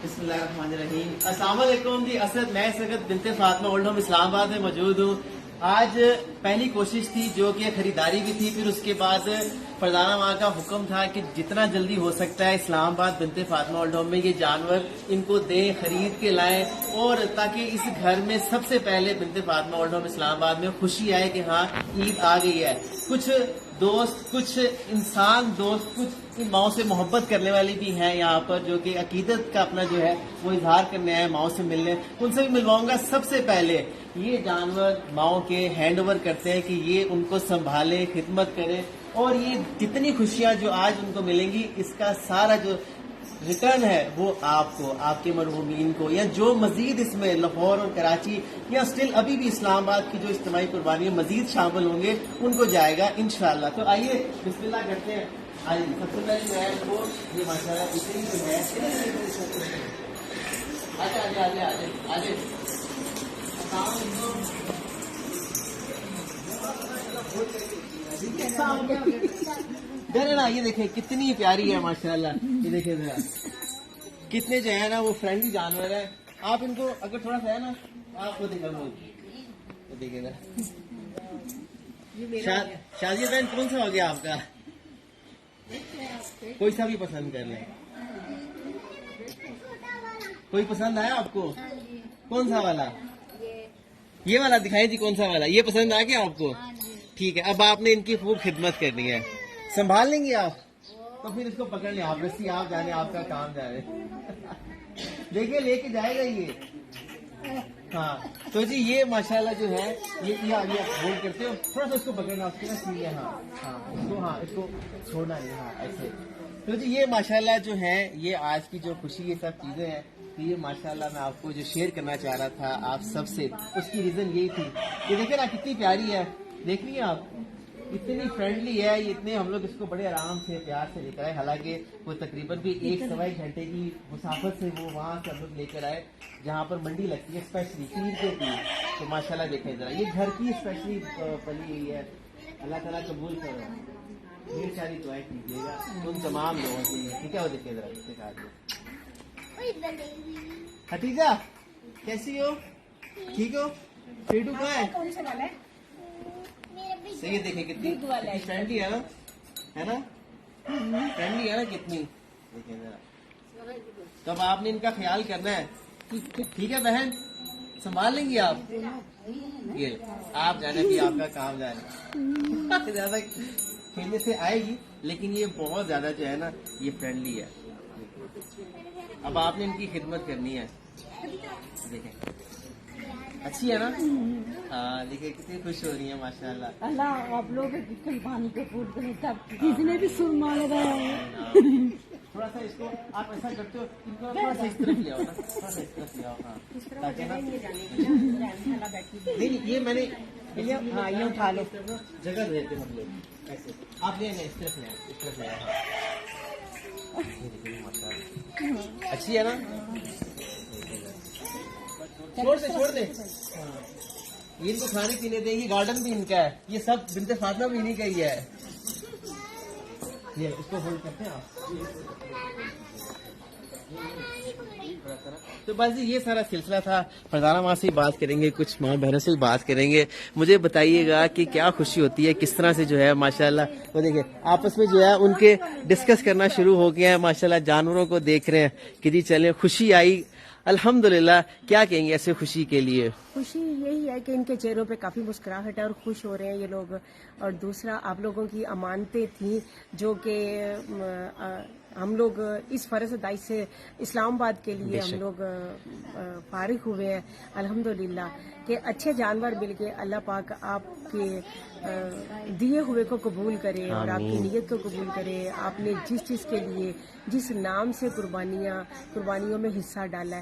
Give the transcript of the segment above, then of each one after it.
بسم اللہ الرحمن الرحیم. السلام علیکم جی. اسد میں اس وقت بنت فاطمہ اولڈ ہوم اسلام آباد میں موجود ہوں. آج پہلی کوشش تھی جو کہ خریداری بھی تھی, پھر اس کے بعد فرزانہ ماں کا حکم تھا کہ جتنا جلدی ہو سکتا ہے اسلام آباد بنت فاطمہ اولڈ ہوم میں یہ جانور ان کو دیں, خرید کے لائیں, اور تاکہ اس گھر میں سب سے پہلے بنت فاطمہ اولڈ ہوم اسلام آباد میں خوشی آئے کہ ہاں عید آ گئی ہے. کچھ دوست, کچھ انسان دوست, کچھ ماؤں سے محبت کرنے والی بھی ہیں یہاں پر, جو کہ عقیدت کا اپنا جو ہے وہ اظہار کرنے آئے ماؤں سے ملنے. ان سے بھی ملواؤں گا. سب سے پہلے یہ جانور ماؤں کے ہینڈ اوور کرتے ہیں کہ یہ ان کو سنبھالے, خدمت کرے, اور یہ جتنی خوشیاں جو آج ان کو ملیں گی اس کا سارا جو ریٹرن ہے وہ آپ کو, آپ کے مرحومین کو, یا جو مزید اس میں لاہور اور کراچی یا سٹل ابھی بھی اسلام آباد کی جو اجتماعی قربانی مزید شامل ہوں گے ان کو جائے گا انشاءاللہ. تو آئیے بسم اللہ کرتے ہیں. آئیے سب سے پہلے جو ہے وہ یہ ماشاءاللہ اتنی جو ہے آجے نا, یہ دیکھیں کتنی پیاری ہے ماشاءاللہ. یہ دیکھیں ذرا کتنے جو ہے نا وہ فرینڈلی جانور ہیں. آپ ان کو اگر تھوڑا سا ہے نا آپ کو دیکھیں نا. شازیہ بہن کون سا ہو گیا آپ کا؟ کوئی سا بھی پسند کر لیں. کوئی پسند آیا آپ کو؟ کون سا والا؟ یہ والا دکھائیں جی. کون سا والا یہ پسند آ گیا آپ کو؟ ٹھیک ہے, اب آپ نے ان کی خوب خدمت کرنی ہے. سنبھال لیں گے آپ تو پھر اس کو پکڑ لیں آپ, رسی آپ جانے, آپ کا کام جائے. دیکھیے لے کے جائے گا یہ. ہاں تو جی یہ ماشاءاللہ جو ہے یہ آگے آپ ہولڈ کرتے ہو, تھوڑا سا اس کو پکڑنا اس کے نا سی ہے. ہاں اس کو چھوڑنا نہیں. ہاں ایسے. تو جی یہ ماشاءاللہ جو ہے یہ آج کی جو خوشی یہ سب چیزیں ہیں. تو یہ ماشاءاللہ میں آپ کو جو شیئر کرنا چاہ رہا تھا آپ سب سے, اس کی ریزن یہی تھی. یہ دیکھیں نا کتنی پیاری ہے, دیکھ لیے آپ اتنی فرینڈلی ہے. یہ اتنے ہم لوگ اس کو بڑے آرام سے پیار سے لے کر آئے, حالانکہ وہ تقریباً بھی 1-1.25 گھنٹے کی مسافت سے وہ وہاں سے ہم لوگ لے کر آئے جہاں پر منڈی لگتی ہے اسپیشلی پیر کے پیر. تو ماشاءاللہ دیکھیں ذرا یہ گھر کی اسپیشلی پلی ہوئی ہے. اللہ تعالیٰ قبول کرے, ڈھیر ساری دعائیں کیجیے گا ان تمام لوگوں کے لیے. ٹھیک ہے, وہ دیکھیں ذرا دکھا دیں. حتیجہ کیسی ہو؟ ٹھیک ہو؟ پیٹو کہاں ہے؟ صحیح دیکھیں کتنی فرینڈلی ہے نا, ہے نا فرینڈلی ہے نا کتنی. دیکھیں ذرا تو اب آپ نے ان کا خیال کرنا ہے. ٹھیک ہے بہن, سنبھال لیں گی آپ. یہ آپ جانے کی آپ کا کام جانے زیادہ کھیلنے سے آئے گی, لیکن یہ بہت زیادہ جو ہے نا یہ فرینڈلی ہے. اب آپ نے ان کی خدمت کرنی ہے. دیکھیں اچھی ہے نا. ہاں دیکھیں کتنی خوش ہو رہی ہیں ماشاءاللہ. اللہ آپ لوگ پانی کے پھول کسی نے بھی سرما لگایا ہے. تھوڑا سا اس کو آپ ایسا کرتے ہو, ان کو تھوڑا سا اس طرف لے آؤ نا, تھوڑا سا اس طرف لے آؤ. ہاں تاکہ نا نہیں یہ میں نے ہاں یہ اٹھا لو, جگہ دیتے ہم لوگ ایسے. آپ لے لیں اس طرف لے آؤ, اس طرف لے آؤ. اچھی ہے نا. چھوڑ دے. ان کو کھانے پینے دیں گی, گارڈن بھی ان کا ہے, یہ سب بنت فاطمہ بھی انہیں کا ہی ہے. یہ اس کو ہولڈ کرتے ہیں آپ. تو بس یہ سارا سلسلہ تھا. فرزانہ ماں سے بات کریں گے, کچھ ماں بہنوں سے بھی بات کریں گے. مجھے بتائیے گا کہ کیا خوشی ہوتی ہے, کس طرح سے جو ہے ماشاءاللہ وہ دیکھیں آپس میں جو ہے ان کے ڈسکس کرنا شروع ہو گیا ہے. ماشاءاللہ جانوروں کو دیکھ رہے ہیں کہ جی چلیں خوشی آئی الحمدللہ. کیا کہیں گے ایسے خوشی کے لیے؟ خوشی یہی ہے کہ ان کے چہروں پہ کافی مسکراہٹ ہے اور خوش ہو رہے ہیں یہ لوگ. اور دوسرا آپ لوگوں کی امانتیں تھیں جو کہ ہم لوگ اس فرض ادائی سے اسلام آباد کے لیے ہم لوگ فارغ ہوئے ہیں الحمدللہ کہ اچھے جانور مل کے. اللہ پاک آپ کے دیے ہوئے کو قبول کرے اور آپ کی نیت کو قبول کرے. آپ نے جس چیز کے لیے جس نام سے قربانیوں میں حصہ ڈالا ہے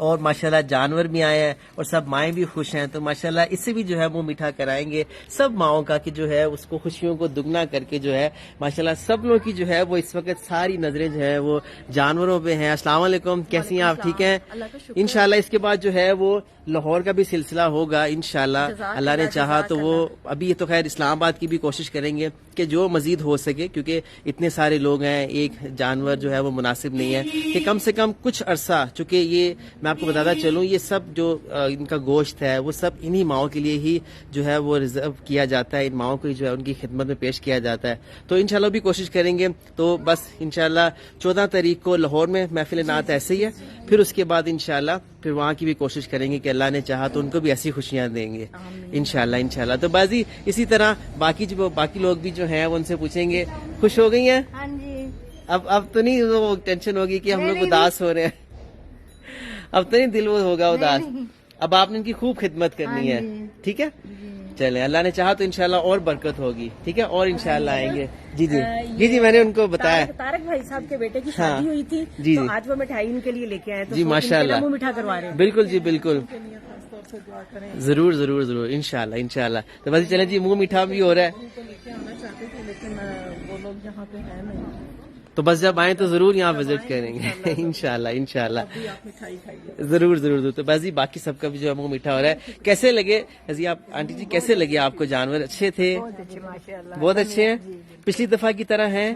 اور ماشاءاللہ جانور بھی آئے ہیں اور سب مائیں بھی خوش ہیں، تو ماشاءاللہ اس سے بھی جو ہے منہ میٹھا کرائیں گے سب ماؤں کا کہ جو ہے اس کو خوشیوں کو دگنا کر کے جو ہے ماشاءاللہ سب لوگوں کی جو ہے وہ اس وقت ساری نظریں جو ہے وہ جانوروں پہ ہیں۔ السلام علیکم، کیسی ہیں آپ؟ ٹھیک ہیں انشاءاللہ۔ اس کے بعد جو ہے وہ لاہور کا بھی سلسلہ ہوگا انشاءاللہ، اللہ نے چاہا تو وہ ابھی تو خیر اسلام آباد کی بھی کوشش کریں گے کہ جو مزید ہو سکے، کیونکہ اتنے سارے لوگ ہیں، ایک جانور جو ہے وہ مناسب نہیں ہے، کہ کم سے کم کچھ عرصہ، چونکہ یہ میں آپ کو بتاتا چلوں یہ سب جو ان کا گوشت ہے وہ سب انہی ماؤں کے لیے ہی جو ہے وہ ریزرو کیا جاتا ہے، ان ماؤں کو جو ہے ان کی خدمت میں پیش کیا جاتا ہے، تو انشاءاللہ بھی کوشش کریں گے۔ تو بس انشاءاللہ 14 تاریخ کو لاہور میں محفل نعت ایسے ہی ہے، پھر اس کے بعد انشاءاللہ پھر وہاں کی بھی کوشش کریں گے کہ اللہ نے چاہا تو ان کو بھی ایسی خوشیاں دیں گے انشاءاللہ۔ تو بازی اسی طرح باقی لوگ بھی جو ہیں وہ ان سے پوچھیں گے، خوش ہو گئی ہیں؟ ہاں جی۔ اب تو نہیں وہ ٹینشن ہوگی کہ ہم لوگ اداس ہو رہے ہیں، اب تو نہیں دل وہ ہوگا اداس، اب آپ نے ان کی خوب خدمت کرنی ہے، ٹھیک ہے؟ چلیں اللہ نے چاہا تو انشاءاللہ اور برکت ہوگی، ٹھیک ہے، اور انشاءاللہ آئیں گے۔ جی میں نے ان کو بتایا طارق بھائی صاحب کے بیٹے کی شادی ہوئی تھی، تو آج وہ مٹھائی ان کے لیے لے کے آئے، تو جی ماشاءاللہ منہ میٹھا کروا رہے ہیں۔ بالکل جی بالکل، ضرور انشاءاللہ۔ تو بس چلیں جی منہ میٹھا بھی ہو رہا ہے، آنا چاہتے تھے لیکن وہ لوگ یہاں پہ ہیں نہیں، تو بس جب آئیں تو ضرور یہاں وزٹ کریں گے انشاءاللہ آپ مٹھائی کھائیے۔ ضرور تو بس جی باقی سب کا بھی جو ہے منہ میٹھا ہو رہا ہے۔ کیسے لگے جی آپ آنٹی جی، کیسے لگے آپ کو جانور؟ اچھے تھے؟ بہت اچھے ہیں، پچھلی دفعہ کی طرح ہیں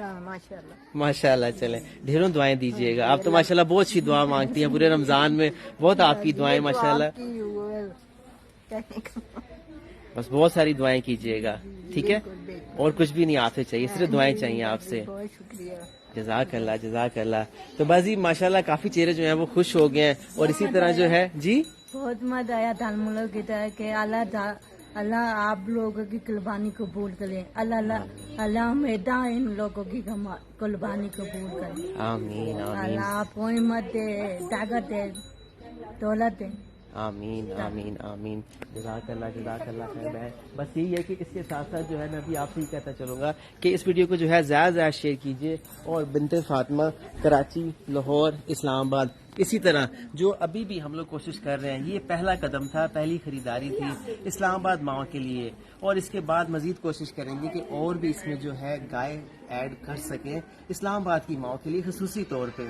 ماشاءاللہ۔ چلیں ڈھیروں دعائیں دیجیے گا، آپ تو ماشاءاللہ بہت اچھی دعا مانگتی ہیں پورے رمضان میں، بہت آپ کی دعائیں ماشاءاللہ، بس بہت ساری دعائیں کیجیے گا، ٹھیک ہے؟ اور کچھ بھی نہیں آپ سے چاہیے، صرف دعائیں چاہیے آپ سے۔ جزاک اللہ۔ تو بس جی ماشاءاللہ کافی چہرے جو ہیں وہ خوش ہو گئے ہیں، اور اسی طرح جو ہے جی بہت مزہ آیا تھا ہم لوگ کی طرح کہ اللہ آپ لوگوں کی قربانی قبول کرے، اللہ ہمیں ان لوگوں کی قربانی قبول کرے، آمین اللہ آپ کو ہمت دے، طاقت دے، دولت دے۔ آمین۔ جزاک اللہ خیر ہے۔ بس یہی ہے کہ اس کے ساتھ ساتھ جو ہے میں بھی آپ سے ہی کہتا چلوں گا کہ اس ویڈیو کو جو ہے زیادہ شیئر کیجیے، اور بنت فاطمہ کراچی، لاہور، اسلام آباد، اسی طرح جو ابھی بھی ہم لوگ کوشش کر رہے ہیں، یہ پہلا قدم تھا، پہلی خریداری تھی اسلام آباد ماؤں کے لیے، اور اس کے بعد مزید کوشش کریں گے کہ اور بھی اس میں جو ہے گائے ایڈ کر سکیں اسلام آباد کی ماؤں کے لیے خصوصی طور پہ،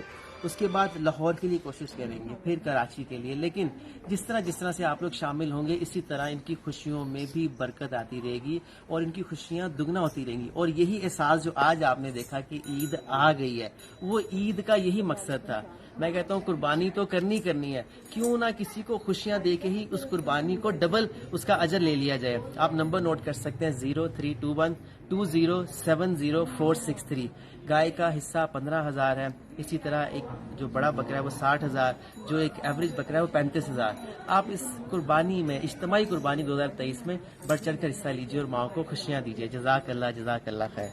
اس کے بعد لاہور کے لیے کوشش کریں گے، پھر کراچی کے لیے، لیکن جس طرح سے آپ لوگ شامل ہوں گے اسی طرح ان کی خوشیوں میں بھی برکت آتی رہے گی اور ان کی خوشیاں دگنا ہوتی رہیں گی، اور یہی احساس جو آج آپ نے دیکھا کہ عید آ گئی ہے، وہ عید کا یہی مقصد تھا۔ میں کہتا ہوں قربانی تو کرنی ہے، کیوں نہ کسی کو خوشیاں دے کے ہی اس قربانی کو ڈبل اس کا اجر لے لیا جائے۔ آپ نمبر نوٹ کر سکتے ہیں 032120704663۔ گائے کا حصہ 15,000 ہے، اسی طرح ایک جو بڑا بکرا ہے وہ 60,000، جو ایک ایوریج بکرا ہے وہ 35,000۔ آپ اس قربانی میں، اجتماعی قربانی 2023 میں بڑھ چڑھ کر حصہ لیجیے اور ماں کو خوشیاں دیجیے۔ جزاک اللہ خیر۔